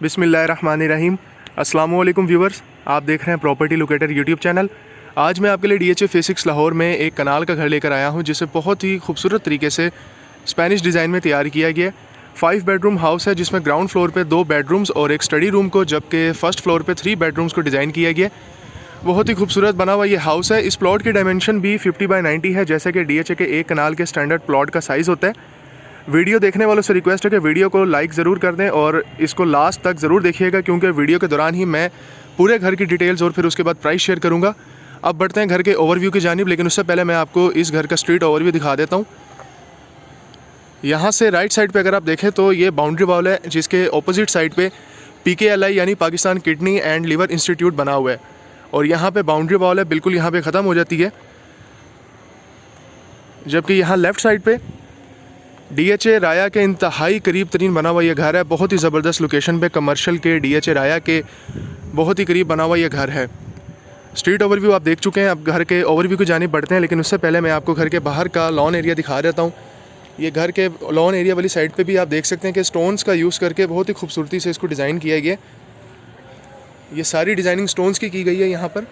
बिस्मिल्लाहिर्रहमानिर्रहीम। अस्सलाम वालेकुम व्यूवर्स, आप देख रहे हैं प्रॉपर्टी लोकेटर यूट्यूब चैनल। आज मैं आपके लिए DHA फेज 6 लाहौर में एक कनाल का घर लेकर आया हूं, जिसे बहुत ही खूबसूरत तरीके से स्पेनिश डिज़ाइन में तैयार किया गया। 5 बेडरूम हाउस है, जिसमें ग्राउंड फ्लोर पे 2 बेडरूम्स और एक स्टडी रूम को, जबकि फर्स्ट फ्लोर पे 3 बेडरूम्स को डिज़ाइन किया गया। बहुत ही खूबसूरत बना हुआ ये हाउस है। इस प्लॉट की डायमेंशन भी 50x90 है, जैसे कि DHA के एक कनाल के स्टैंडर्ड प्लॉट का साइज़ होता है। वीडियो देखने वालों से रिक्वेस्ट है कि वीडियो को लाइक ज़रूर कर दें और इसको लास्ट तक ज़रूर देखिएगा, क्योंकि वीडियो के दौरान ही मैं पूरे घर की डिटेल्स और फिर उसके बाद प्राइस शेयर करूंगा। अब बढ़ते हैं घर के ओवरव्यू की जानिब, लेकिन उससे पहले मैं आपको इस घर का स्ट्रीट ओवरव्यू दिखा देता हूँ। यहाँ से राइट साइड पे अगर आप देखें तो ये बाउंड्री वॉल है, जिसके ऑपोजिट साइड पे PKLI यानी Pakistan Kidney and Liver Institute बना हुआ है, और यहाँ पे बाउंड्री वॉल है बिल्कुल यहाँ पे ख़त्म हो जाती है। जबकि यहाँ लेफ़्ट साइड पे DHA राया के इंतहाई करीब तरीन बना हुआ ये घर है। बहुत ही ज़बरदस्त लोकेशन पे कमर्शियल के DHA राया के बहुत ही करीब बना हुआ ये घर है। स्ट्रीट ओवरव्यू आप देख चुके हैं, अब घर के ओवरव्यू की जानिब बढ़ते हैं, लेकिन उससे पहले मैं आपको घर के बाहर का लॉन एरिया दिखा देता हूँ। ये घर के लॉन एरिया वाली साइड पे भी आप देख सकते हैं कि स्टोन्स का यूज़ करके बहुत ही खूबसूरती से इसको डिज़ाइन किया गया। ये सारी डिज़ाइनिंग स्टोन्स की गई है यहाँ पर।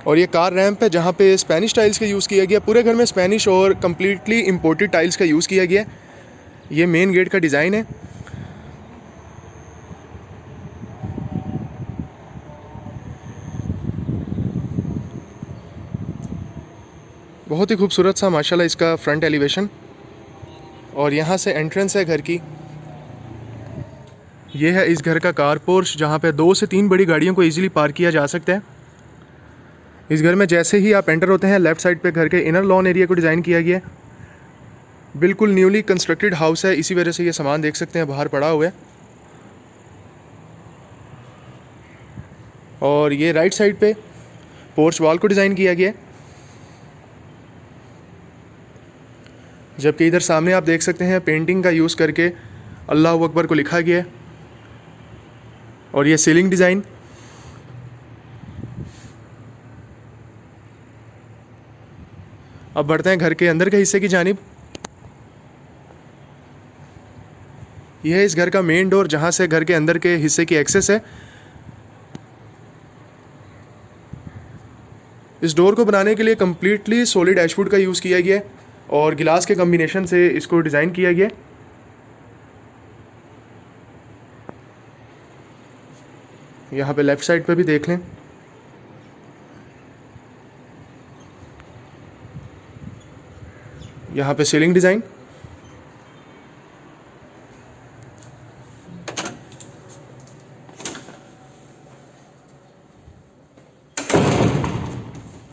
और ये कार रैंप है, जहाँ पे स्पेनिश टाइल्स का यूज़ किया गया। पूरे घर में स्पेनिश और कम्प्लीटली इम्पोर्टेड टाइल्स का यूज़ किया गया। ये मेन गेट का डिज़ाइन है। बहुत ही खूबसूरत सा माशाल्लाह इसका फ्रंट एलिवेशन। और यहाँ से एंट्रेंस है घर की। ये है इस घर का कार पोर्च, जहाँ पे 2 से 3 बड़ी गाड़ियों को ईजिली पार्क किया जा सकता है। इस घर में जैसे ही आप एंटर होते हैं, लेफ़्ट साइड पे घर के इनर लॉन एरिया को डिज़ाइन किया गया है। बिल्कुल न्यूली कंस्ट्रक्टेड हाउस है, इसी वजह से ये सामान देख सकते हैं बाहर पड़ा हुआ है। और ये राइट साइड पे पोर्च वॉल को डिज़ाइन किया गया है, जबकि इधर सामने आप देख सकते हैं पेंटिंग का यूज़ करके अल्लाह अकबर को लिखा गया है। और ये सीलिंग डिज़ाइन। अब बढ़ते हैं घर के अंदर के हिस्से की जानिब। यह है इस घर का मेन डोर, जहां से घर के अंदर के हिस्से की एक्सेस है। इस डोर को बनाने के लिए कम्प्लीटली सॉलिड एशवुड का यूज़ किया गया है और गिलास के कम्बिनेशन से इसको डिज़ाइन किया गया है। यहाँ पे लेफ़्ट साइड पे भी देख लें। यहाँ पे सीलिंग डिज़ाइन।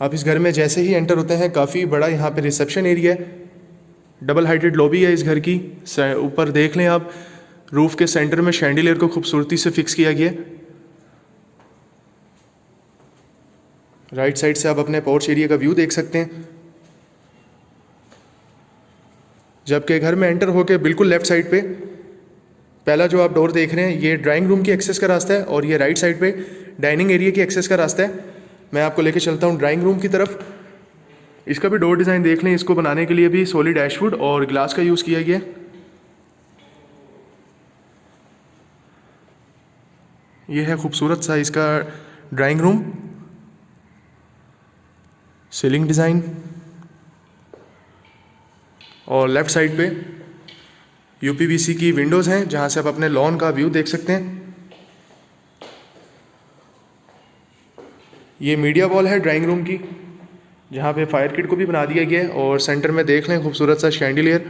आप इस घर में जैसे ही एंटर होते हैं, काफ़ी बड़ा यहाँ पे रिसेप्शन एरिया है। डबल हाइटेड लॉबी है इस घर की। ऊपर देख लें आप, रूफ के सेंटर में शैंडिलियर को खूबसूरती से फिक्स किया गया। राइट साइड से आप अपने पोर्च एरिया का व्यू देख सकते हैं। जबकि घर में एंटर होकर बिल्कुल लेफ़्ट साइड पे पहला जो आप डोर देख रहे हैं, ये ड्राइंग रूम की एक्सेस का रास्ता है, और ये राइट साइड पे डाइनिंग एरिया की एक्सेस का रास्ता है। मैं आपको लेके चलता हूँ ड्राइंग रूम की तरफ। इसका भी डोर डिज़ाइन देख लें। इसको बनाने के लिए भी सॉलिड एशवुड और ग्लास का यूज़ किया गया। यह है खूबसूरत सा इसका ड्राइंग रूम। Ceiling design. और लेफ़्ट साइड पे UPVC की विंडोज़ हैं, जहाँ से आप अपने लॉन का व्यू देख सकते हैं। ये मीडिया वॉल है ड्राइंग रूम की, जहाँ पे फायर किट को भी बना दिया गया है। और सेंटर में देख लें खूबसूरत सा शैंडिलियर।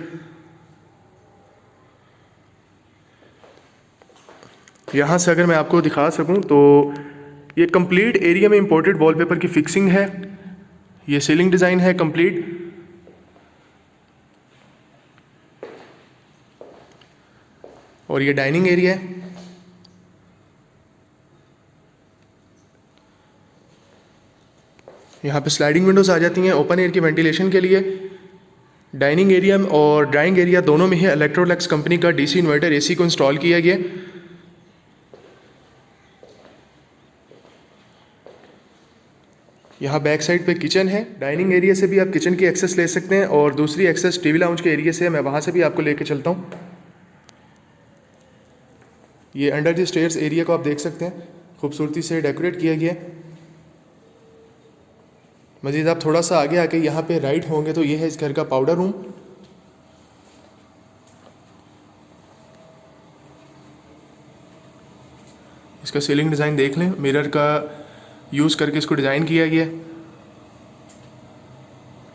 यहाँ से अगर मैं आपको दिखा सकूँ तो ये कंप्लीट एरिया में इंपोर्टेड वॉलपेपर की फिक्सिंग है। ये सीलिंग डिज़ाइन है कंप्लीट। और ये डाइनिंग एरिया है। यहाँ पे स्लाइडिंग विंडोज़ आ जाती हैं ओपन एयर की वेंटिलेशन के लिए। डाइनिंग एरिया और ड्राइंग एरिया दोनों में ही इलेक्ट्रोलैक्स कंपनी का DC इन्वर्टर AC को इंस्टॉल किया गया। यहाँ बैक साइड पे किचन है। डाइनिंग एरिया से भी आप किचन की एक्सेस ले सकते हैं और दूसरी एक्सेस टीवी लाउंज के एरिया से, मैं वहाँ से भी आपको लेके चलता हूँ। ये अंडर द स्टेयर्स एरिया को आप देख सकते हैं, खूबसूरती से डेकोरेट किया गया है। मज़ीद आप थोड़ा सा आगे आके यहाँ पे राइट होंगे तो ये है इस घर का पाउडर रूम। इसका सीलिंग डिज़ाइन देख लें, मिरर का यूज़ करके इसको डिज़ाइन किया गया है।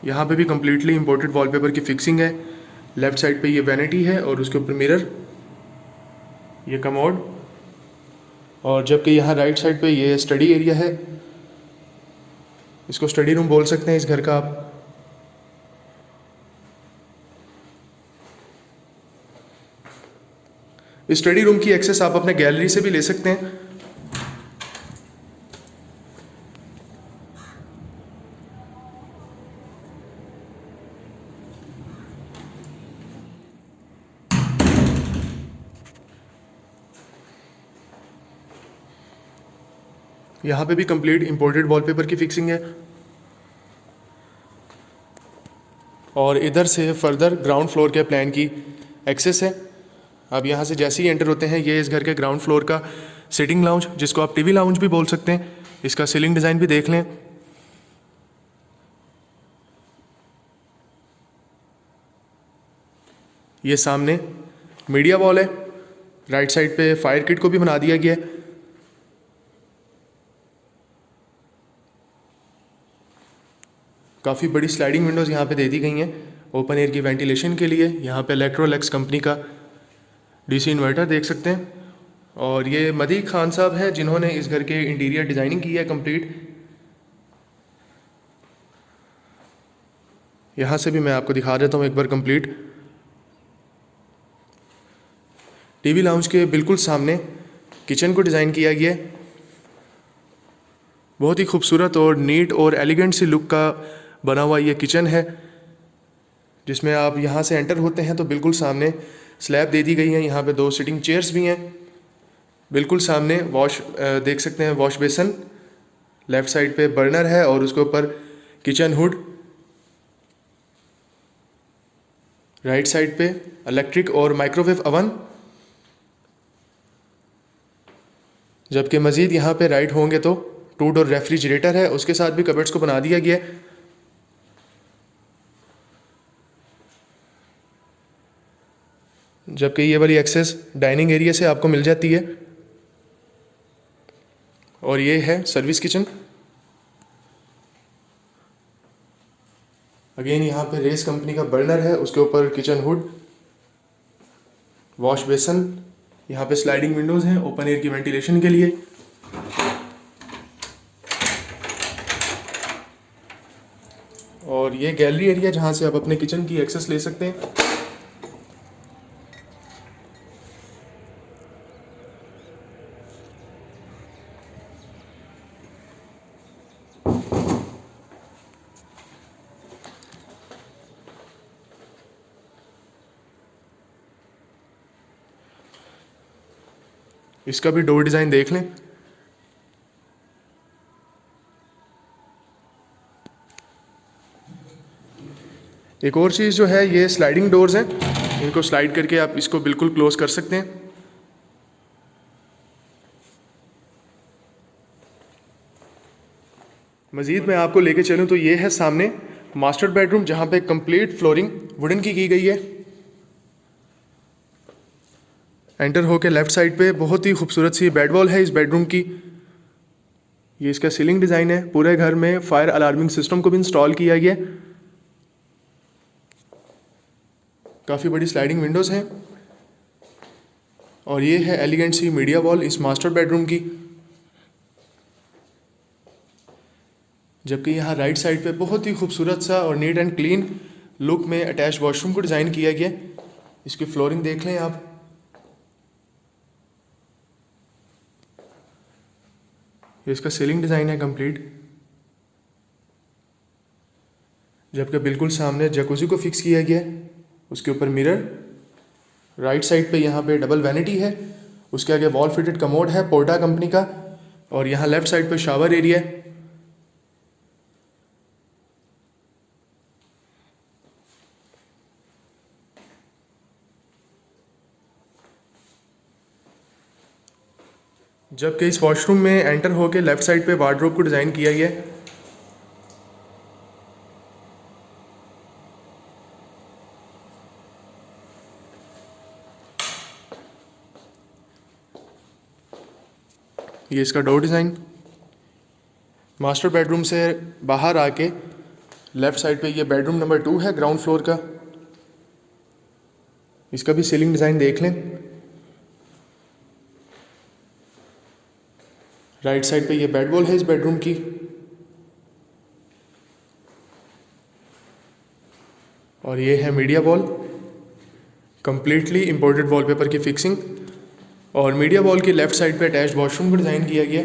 यहाँ पे भी कम्प्लीटली इंपोर्टेड वॉलपेपर की फिक्सिंग है। लेफ़्ट साइड पे ये वैनिटी है और उसके ऊपर मिरर, ये कमोड, और जबकि यहाँ राइट साइड पे ये स्टडी एरिया है। इसको स्टडी रूम बोल सकते हैं इस घर का आप। इस स्टडी रूम की एक्सेस आप अपने गैलरी से भी ले सकते हैं। यहाँ पे भी कंप्लीट इंपोर्टेड वॉलपेपर की फिक्सिंग है और इधर से फर्दर ग्राउंड फ्लोर के प्लान की एक्सेस है। अब यहाँ से जैसे ही एंटर होते हैं, ये इस घर के ग्राउंड फ्लोर का सिटिंग लाउंज, जिसको आप टीवी लाउंज भी बोल सकते हैं। इसका सीलिंग डिज़ाइन भी देख लें। ये सामने मीडिया वॉल है। राइट साइड पे फायर किट को भी बना दिया गया है। काफ़ी बड़ी स्लाइडिंग विंडोज़ यहाँ पे दे दी गई हैं ओपन एयर की वेंटिलेशन के लिए। यहाँ पे इलेक्ट्रोलेक्स कंपनी का डीसी इन्वर्टर देख सकते हैं। और ये मदी खान साहब हैं जिन्होंने इस घर के इंटीरियर डिज़ाइनिंग की है कंप्लीट। यहाँ से भी मैं आपको दिखा देता हूँ एक बार कंप्लीट। टीवी लाउंज के बिल्कुल सामने किचन को डिज़ाइन किया गया है। बहुत ही खूबसूरत और नीट और एलिगेंट सी लुक का बना हुआ ये किचन है, जिसमें आप यहाँ से एंटर होते हैं तो बिल्कुल सामने स्लैब दे दी गई है। यहाँ पे 2 सिटिंग चेयर्स भी हैं। बिल्कुल सामने वॉश देख सकते हैं, वॉश बेसन। लेफ़्ट साइड पे बर्नर है और उसके ऊपर किचन हुड। राइट साइड पे इलेक्ट्रिक और माइक्रोवेव अवन। जबकि मज़ीद यहाँ पे राइट होंगे तो 2 डोर रेफ्रिजरेटर है, उसके साथ भी कबर्ड्स को बना दिया गया है। जबकि ये वाली एक्सेस डाइनिंग एरिया से आपको मिल जाती है। और ये है सर्विस किचन। अगेन यहाँ पे रेस कंपनी का बर्नर है, उसके ऊपर किचन हुड, वॉश बेसन। यहाँ पे स्लाइडिंग विंडोज़ हैं ओपन एयर की वेंटिलेशन के लिए। और ये गैलरी एरिया जहाँ से आप अपने किचन की एक्सेस ले सकते हैं। इसका भी डोर डिज़ाइन देख लें। एक और चीज़ जो है, ये स्लाइडिंग डोर्स हैं। इनको स्लाइड करके आप इसको बिल्कुल क्लोज कर सकते हैं। मज़ीद मैं आपको लेके चलूँ तो ये है सामने मास्टर बेडरूम, जहाँ पे कंप्लीट फ्लोरिंग वुडन की गई है। एंटर होके लेफ़्ट साइड पे बहुत ही खूबसूरत सी बेड वॉल है इस बेडरूम की। ये इसका सीलिंग डिज़ाइन है। पूरे घर में फायर अलार्मिंग सिस्टम को भी इंस्टॉल किया गया। काफ़ी बड़ी स्लाइडिंग विंडोज़ हैं। और ये है एलिगेंट सी मीडिया वॉल इस मास्टर बेडरूम की। जबकि यहाँ राइट साइड पे बहुत ही खूबसूरत सा और नीट एंड क्लीन लुक में अटैच वॉशरूम को डिज़ाइन किया गया। इसकी फ्लोरिंग देख लें आप। ये इसका सीलिंग डिज़ाइन है कंप्लीट। जबकि बिल्कुल सामने जकूज़ी को फिक्स किया गया है, उसके ऊपर मिरर। राइट साइड पे यहाँ पे डबल वैनिटी है, उसके आगे वॉल फिटेड कमोड है पोर्टा कंपनी का। और यहाँ लेफ़्ट साइड पे शावर एरिया है। जबकि इस वॉशरूम में एंटर होके लेफ़्ट साइड पे वार्डरोब को डिज़ाइन किया गया है। ये इसका डोर डिज़ाइन। मास्टर बेडरूम से बाहर आके लेफ़्ट साइड पे ये बेडरूम नंबर 2 है ग्राउंड फ्लोर का। इसका भी सीलिंग डिज़ाइन देख लें। राइट साइड पे ये बेड वॉल है इस बेडरूम की। और ये है media wall, completely imported wallpaper की फिक्सिंग। और मीडिया वॉल की लेफ़्ट साइड पे अटैच्ड वॉशरूम को डिज़ाइन किया गया।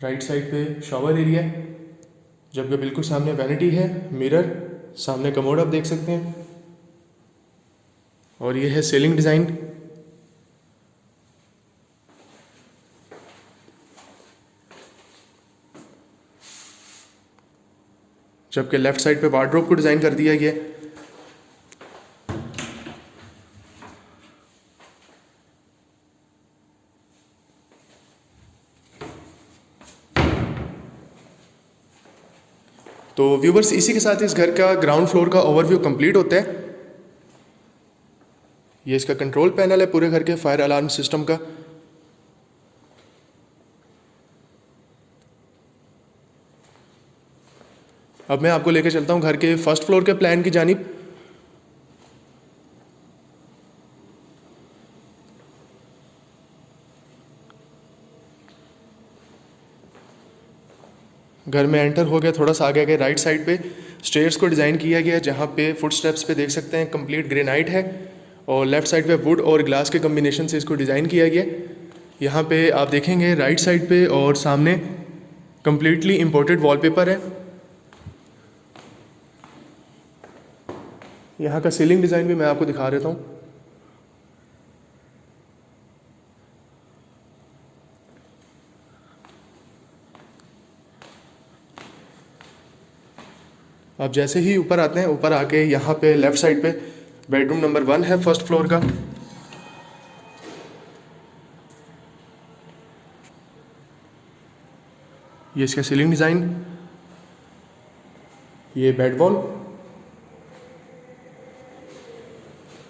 राइट साइड पे शॉवर एरिया, जबकि बिल्कुल सामने वैनिटी है, मिरर, सामने कमोड आप देख सकते हैं। और ये है सीलिंग डिज़ाइन। जबकि लेफ़्ट साइड पे वार्डरोब को डिज़ाइन कर दिया गया। तो व्यूवर्स, इसी के साथ इस घर का ग्राउंड फ्लोर का ओवरव्यू कंप्लीट होता है। ये इसका कंट्रोल पैनल है पूरे घर के फायर अलार्म सिस्टम का। अब मैं आपको लेकर चलता हूँ घर के फर्स्ट फ्लोर के प्लान की जानिब। घर में एंटर हो गया, थोड़ा सा आगे गए, राइट साइड पे स्टेयर्स को डिज़ाइन किया गया है, जहाँ पे फुट स्टेप्स पे देख सकते हैं कंप्लीट ग्रेनाइट है। और लेफ़्ट साइड पे वुड और ग्लास के कम्बिनेशन से इसको डिज़ाइन किया गया। यहाँ पे आप देखेंगे राइट साइड पे और सामने कंप्लीटली इंपोर्टेड वॉलपेपर है। यहाँ का सीलिंग डिज़ाइन भी मैं आपको दिखा देता हूँ। आप जैसे ही ऊपर आते हैं, ऊपर आके यहाँ पे लेफ़्ट साइड पे बेडरूम नंबर 1 है फर्स्ट फ्लोर का। ये इसका सीलिंग डिज़ाइन। ये बेड वॉल,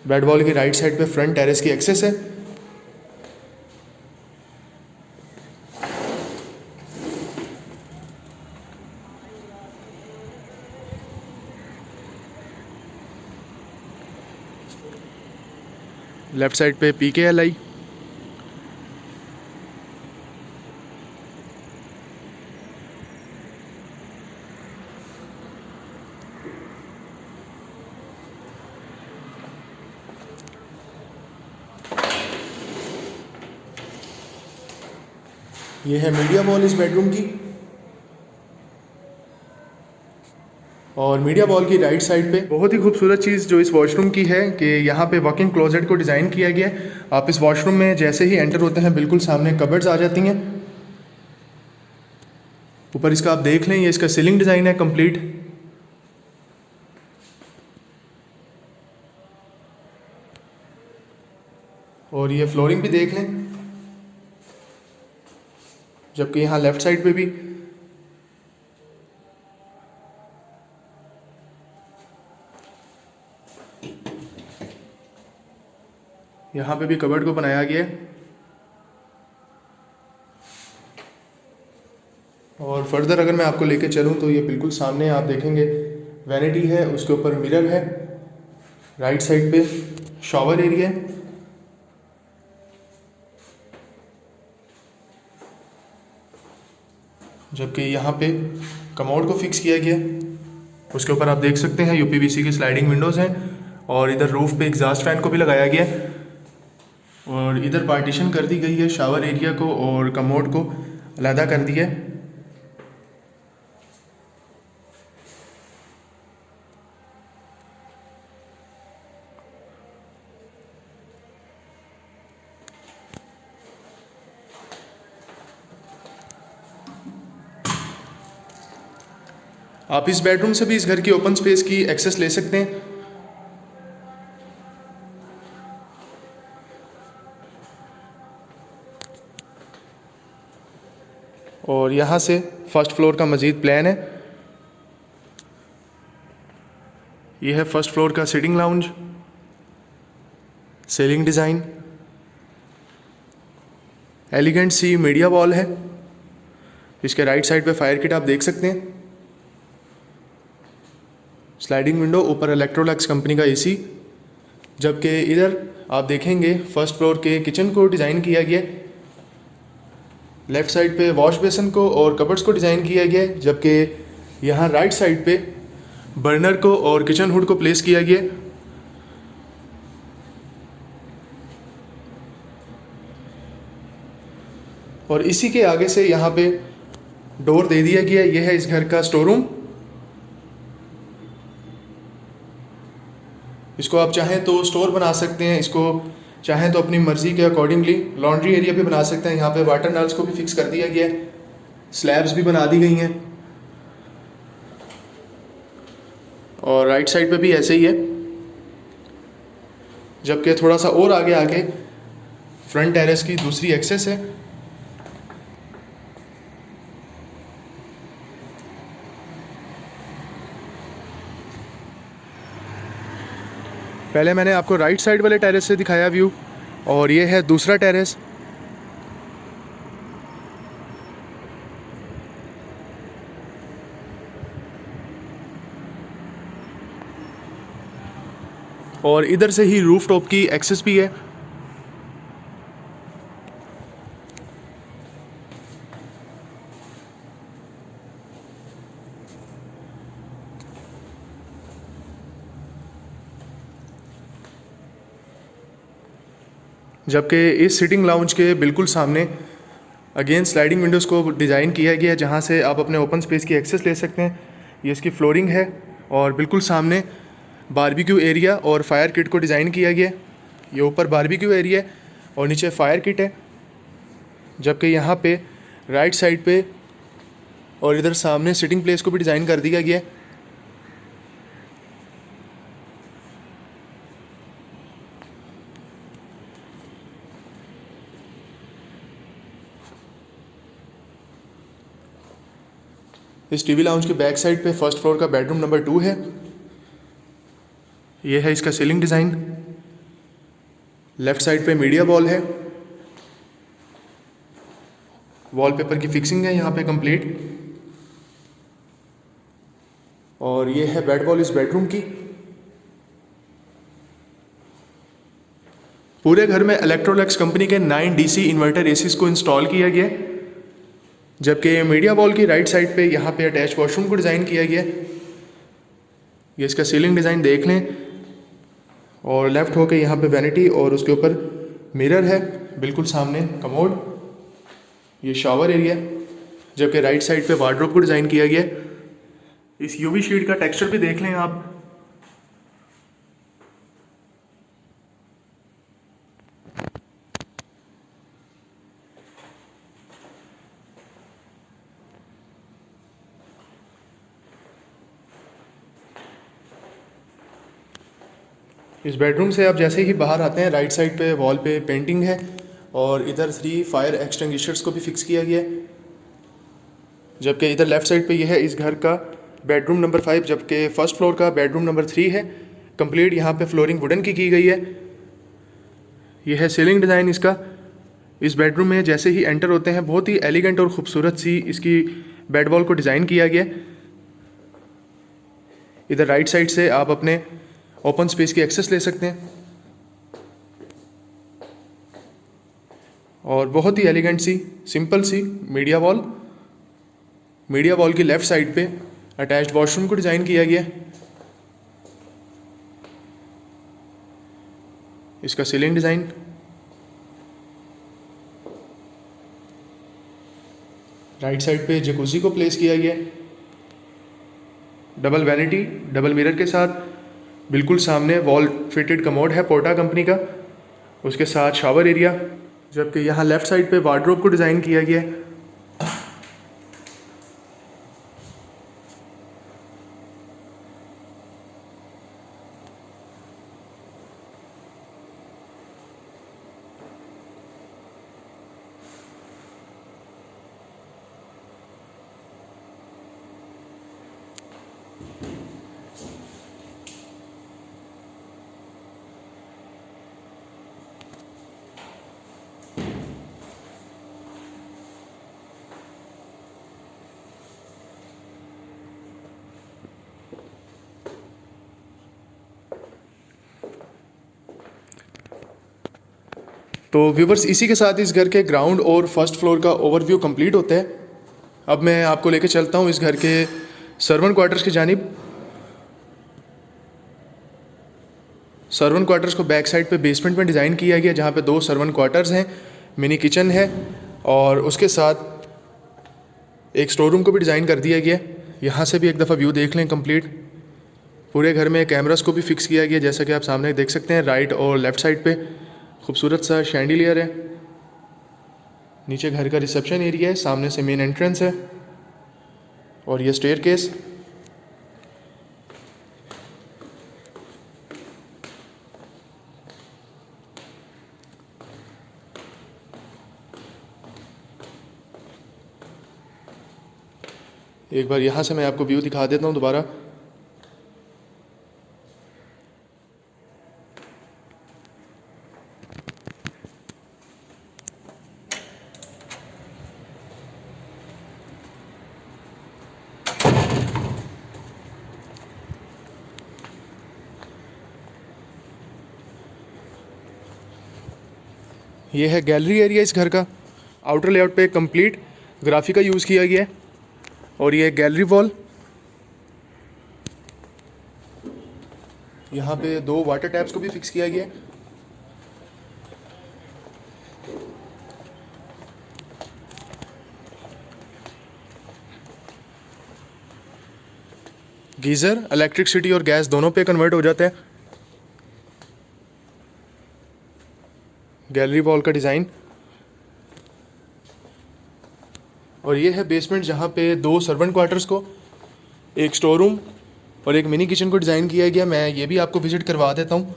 बेड वॉल की राइट साइड पे फ्रंट टेरेस की एक्सेस है। लेफ़्ट साइड पे PKLI। ये है मीडिया वॉल इस बेडरूम की। और मीडिया वॉल की राइट साइड पे बहुत ही खूबसूरत चीज़ जो इस वॉशरूम की है कि यहाँ पे वॉकिंग क्लोजेट को डिज़ाइन किया गया है। आप इस वॉशरूम में जैसे ही एंटर होते हैं बिल्कुल सामने कबर्ड्स आ जाती हैं। ऊपर इसका आप देख लें, ये इसका सीलिंग डिज़ाइन है कंप्लीट। और ये फ्लोरिंग भी देख लें, जबकि यहाँ लेफ़्ट साइड पे भी यहाँ पे भी कबर्ड को बनाया गया है। और फर्दर अगर मैं आपको लेके चलूँ तो ये बिल्कुल सामने आप देखेंगे वैनिटी है, उसके ऊपर मिरर है। राइट साइड पे शॉवर एरिया है। जबकि यहाँ पे कमोड को फिक्स किया गया। उसके ऊपर आप देख सकते हैं UPVC की स्लाइडिंग विंडोज़ हैं। और इधर रूफ पे एग्जॉस्ट फैन को भी लगाया गया। और इधर पार्टीशन कर दी गई है शावर एरिया को और कमोड को अलहदा कर दिया है। आप इस बेडरूम से भी इस घर की ओपन स्पेस की एक्सेस ले सकते हैं। और यहाँ से फर्स्ट फ्लोर का मज़ीद प्लान है। यह है फर्स्ट फ्लोर का sitting lounge, ceiling design, elegant सी मीडिया वॉल है। इसके राइट साइड पे फायर किट आप देख सकते हैं, स्लाइडिंग विंडो, ऊपर इलेक्ट्रोलक्स कंपनी का एसी। जबकि इधर आप देखेंगे फर्स्ट फ्लोर के किचन को डिज़ाइन किया गया, लेफ़्ट साइड पे वॉश बेसन को और कबर्ड्स को डिज़ाइन किया गया, जबकि यहाँ राइट साइड पे बर्नर को और किचन हुड को प्लेस किया गया। और इसी के आगे से यहाँ पे डोर दे दिया गया। यह है इस घर का स्टोर रूम। इसको आप चाहें तो स्टोर बना सकते हैं, इसको चाहें तो अपनी मर्ज़ी के अकॉर्डिंगली लॉन्ड्री एरिया भी बना सकते हैं। यहाँ पे वाटर नल्स को भी फिक्स कर दिया गया है, स्लैब्स भी बना दी गई हैं। और राइट साइड पे भी ऐसे ही है। जबकि थोड़ा सा और आगे आके फ्रंट टेरेस की दूसरी एक्सेस है। पहले मैंने आपको राइट साइड वाले टेरेस से दिखाया व्यू, और ये है दूसरा टेरेस। और इधर से ही रूफ टॉप की एक्सेस भी है। जबकि इस सिटिंग लाउंज के बिल्कुल सामने अगेन स्लाइडिंग विंडोज़ को डिज़ाइन किया गया है, जहाँ से आप अपने ओपन स्पेस की एक्सेस ले सकते हैं। ये इसकी फ्लोरिंग है और बिल्कुल सामने बारबेक्यू एरिया और फायर किट को डिज़ाइन किया गया है। ये ऊपर बारबेक्यू एरिया है और नीचे फायर किट है। जबकि यहाँ पे राइट साइड पे और इधर सामने सिटिंग प्लेस को भी डिज़ाइन कर दिया गया है। इस टीवी लाउंज के बैक साइड पे फर्स्ट फ्लोर का बेडरूम नंबर 2 है। यह है इसका सीलिंग डिज़ाइन। लेफ़्ट साइड पे मीडिया वॉल है, वॉलपेपर की फिक्सिंग है यहाँ पे कंप्लीट। और ये है बेड वॉल इस बेडरूम की। पूरे घर में इलेक्ट्रोलक्स कंपनी के 9 DC इन्वर्टर एसीज को इंस्टॉल किया गया। जबकि मीडिया वॉल की राइट साइड पे यहाँ पे अटैच वॉशरूम को डिज़ाइन किया गया। ये इसका सीलिंग डिज़ाइन देख लें। और लेफ़्ट होके यहाँ पे वैनिटी और उसके ऊपर मिरर है, बिल्कुल सामने कमोड, ये शावर एरिया। जबकि राइट साइड पे वार्डरोब को डिज़ाइन किया गया। इस यूवी शीट का टेक्सचर भी देख लें आप। इस बेडरूम से आप जैसे ही बाहर आते हैं, राइट साइड पे वॉल पे पेंटिंग है और इधर 3 फायर एक्सटिंग्विशर्स को भी फिक्स किया गया है। जबकि इधर लेफ़्ट साइड पे यह है इस घर का बेडरूम नंबर 5, जबकि फर्स्ट फ्लोर का बेडरूम नंबर 3 है। कंप्लीट यहाँ पे फ्लोरिंग वुडन की गई है। यह है सीलिंग डिज़ाइन इसका। इस बेडरूम में जैसे ही एंटर होते हैं, बहुत ही एलिगेंट और ख़ूबसूरत सी इसकी बेड वॉल को डिज़ाइन किया गया। इधर राइट साइड से आप अपने ओपन स्पेस की एक्सेस ले सकते हैं। और बहुत ही एलिगेंट सी सिंपल सी मीडिया वॉल। मीडिया वॉल की लेफ़्ट साइड पे अटैच्ड वॉशरूम को डिज़ाइन किया गया। इसका सीलिंग डिज़ाइन। राइट साइड पे जकूज़ी को प्लेस किया गया, डबल वैनिटी डबल मिरर के साथ। बिल्कुल सामने वॉल फिटेड कमोड है पोर्टा कंपनी का, उसके साथ शावर एरिया। जबकि यहाँ लेफ़्ट साइड पे वार्डरोब को डिज़ाइन किया गया है। तो व्यूवर्स, इसी के साथ इस घर के ग्राउंड और फर्स्ट फ्लोर का ओवरव्यू कंप्लीट होता है। अब मैं आपको लेके चलता हूँ इस घर के सर्वेंट क्वार्टर्स की जानिब। सर्वेंट क्वार्टर्स को बैक साइड पे बेसमेंट में डिज़ाइन किया गया, जहाँ पे 2 सर्वेंट क्वार्टर्स हैं, मिनी किचन है और उसके साथ एक स्टोर रूम को भी डिज़ाइन कर दिया गया। यहाँ से भी एक दफ़ा व्यू देख लें कंप्लीट। पूरे घर में कैमरास को भी फिक्स किया गया, जैसा कि आप सामने देख सकते हैं। राइट और लेफ़्ट साइड पे खूबसूरत सा शैंडिलियर है। नीचे घर का रिसेप्शन एरिया है, सामने से मेन एंट्रेंस है और ये स्टेयरकेस। एक बार यहाँ से मैं आपको व्यू दिखा देता हूँ दोबारा। ये है गैलरी एरिया इस घर का। आउटर लेआउट पे कंप्लीट ग्राफिक का यूज़ किया गया है और ये गैलरी वॉल। यहाँ पे 2 वाटर टैप्स को भी फिक्स किया गया है। गीज़र इलेक्ट्रिसिटी और गैस दोनों पे कन्वर्ट हो जाता है। गैलरी वॉल का डिज़ाइन। और ये है बेसमेंट, जहाँ पे 2 सर्वेंट क्वार्टर्स को, एक स्टोर रूम और एक मिनी किचन को डिज़ाइन किया गया। मैं ये भी आपको विज़िट करवा देता हूँ।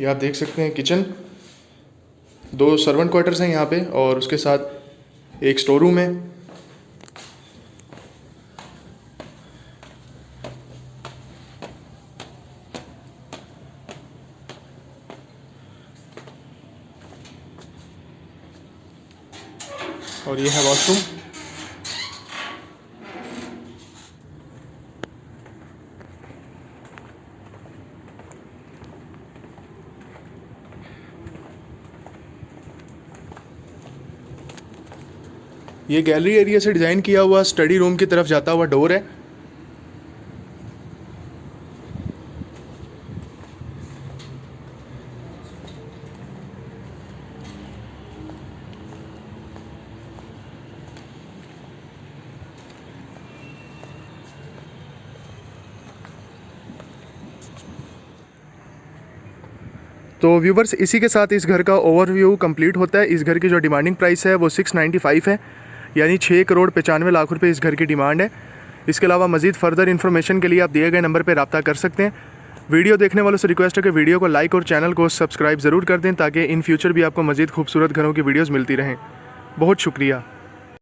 ये आप देख सकते हैं किचन, 2 सर्वेंट क्वार्टर्स हैं यहाँ पे और उसके साथ एक स्टोर रूम है। और ये है वॉशरूम। ये गैलरी एरिया से डिज़ाइन किया हुआ स्टडी रूम की तरफ जाता हुआ डोर है। तो व्यूवर्स, इसी के साथ इस घर का ओवरव्यू कंप्लीट होता है। इस घर की जो डिमांडिंग प्राइस है वो 695 है, यानी 6,95,00,000 रुपये इस घर की डिमांड है। इसके अलावा मज़ीद फर्दर इन्फॉर्मेशन के लिए आप दिए गए नंबर पर रब्ता कर सकते हैं। वीडियो देखने वालों से रिक्वेस्ट है कि वीडियो को लाइक और चैनल को सब्सक्राइब ज़रूर कर दें, ताकि इन फ्यूचर भी आपको मज़ीद खूबसूरत घरों की वीडियोज़ मिलती रहें। बहुत शुक्रिया।